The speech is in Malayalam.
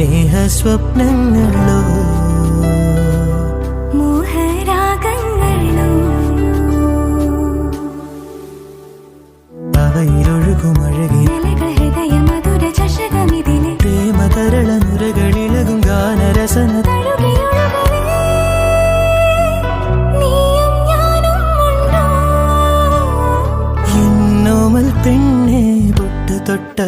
സ്നേഹസ്വപ്നങ്ങളോ മോഹരാഗങ്ങളോ അവയിലൊഴുകുമഴകി ഹൃദയ മധുര ചഷകമിതിലെ പ്രേമതരള നുരകളിലകും ഗാനരസന പെണ്ണെ പൊട്ടു തൊട്ട